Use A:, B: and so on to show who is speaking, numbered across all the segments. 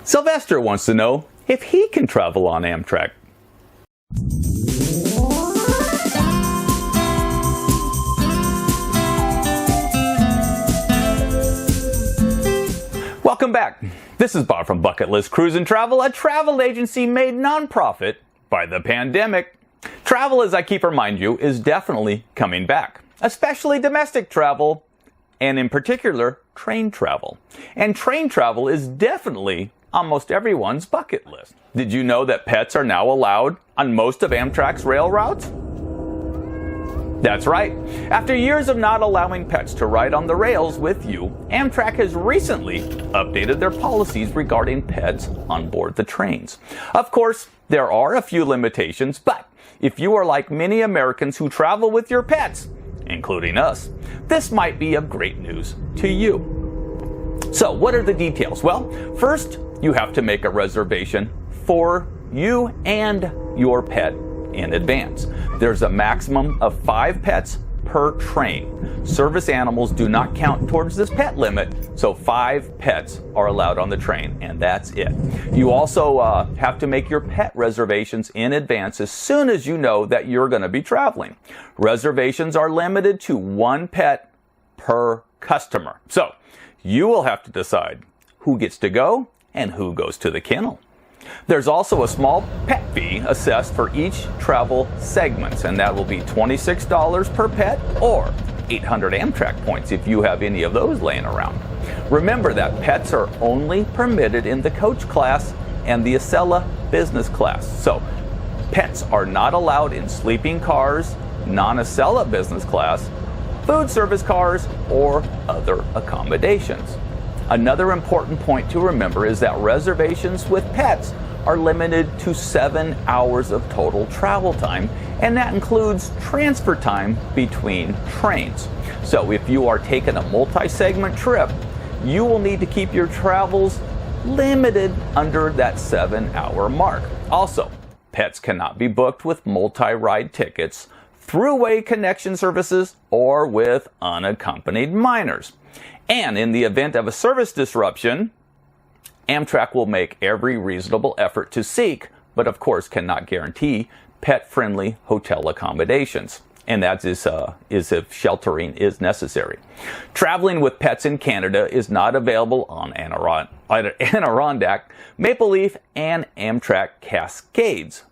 A: Sylvester wants to know if he can travel on Amtrak. Welcome back. This is Bob from Bucket List Cruise and Travel, a travel agency made nonprofit by the pandemic. Travel, as I keep reminding you, is definitely coming back, especially domestic travel, and in particular, train travel. And train travel is definitely almost everyone's bucket list. Did you know that pets are now allowed on most of Amtrak's rail routes? That's right. After years of not allowing pets to ride on the rails with you, Amtrak has recently updated their policies regarding pets on board the trains. Of course, there are a few limitations, but if you are like many Americans who travel with your pets, including us, this might be of great news to you. So, what are the details? Well, first, you have to make a reservation for you and your pet in advance. There's a maximum of 5 pets per train. Service animals do not count towards this pet limit, so 5 pets are allowed on the train, and that's it. You also have to make your pet reservations in advance as soon as you know that you're going to be traveling. Reservations are limited to 1 pet per customer. So you will have to decide who gets to go and who goes to the kennel. There's also a small pet fee assessed for each travel segment, and that will be $26 per pet or 800 Amtrak points if you have any of those laying around. Remember that pets are only permitted in the coach class and the Acela business class. So pets are not allowed in sleeping cars, non-Acela business class, food service cars, or other accommodations. Another important point to remember is that reservations with pets are limited to 7 hours of total travel time, and that includes transfer time between trains. So if you are taking a multi-segment trip, you will need to keep your travels limited under that 7-hour mark. Also, pets cannot be booked with multi-ride tickets, throughway connection services, or with unaccompanied minors. And in the event of a service disruption, Amtrak will make every reasonable effort to seek, but of course cannot guarantee, pet-friendly hotel accommodations. And that is if sheltering is necessary. Traveling with pets in Canada is not available on Adirondack, Maple Leaf, and Amtrak Cascades.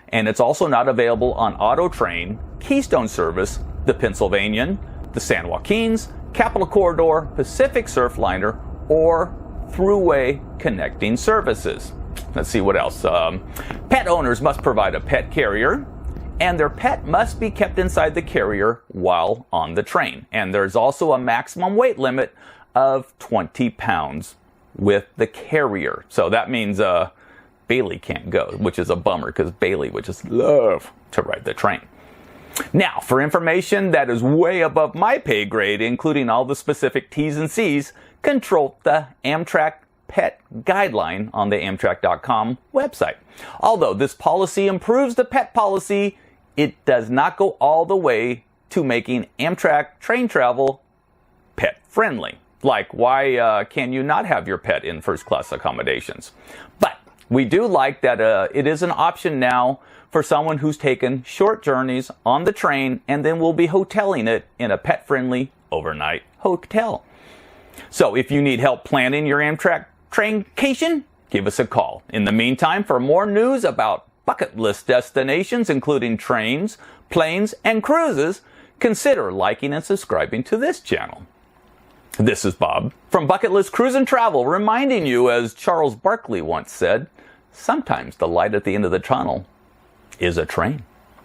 A: And it's also not available on Auto Train, Keystone Service, the Pennsylvanian, the San Joaquins, Capital Corridor, Pacific Surfliner, or throughway connecting services. Let's see what else. Pet owners must provide a pet carrier, and their pet must be kept inside the carrier while on the train. And there's also a maximum weight limit of 20 pounds with the carrier. So that means Bailey can't go, which is a bummer because Bailey would just love to ride the train. Now, for information that is way above my pay grade, including all the specific T's and C's, consult the Amtrak Pet Guideline on the Amtrak.com website. Although this policy improves the pet policy, it does not go all the way to making Amtrak train travel pet friendly. Like, why can you not have your pet in first class accommodations? But we do like that it is an option now for someone who's taken short journeys on the train and then will be hoteling it in a pet-friendly overnight hotel. So if you need help planning your Amtrak traincation, give us a call. In the meantime, for more news about bucket list destinations, including trains, planes, and cruises, consider liking and subscribing to this channel. This is Bob from Bucket List Cruise and Travel, reminding you, as Charles Barkley once said, sometimes the light at the end of the tunnel is a train.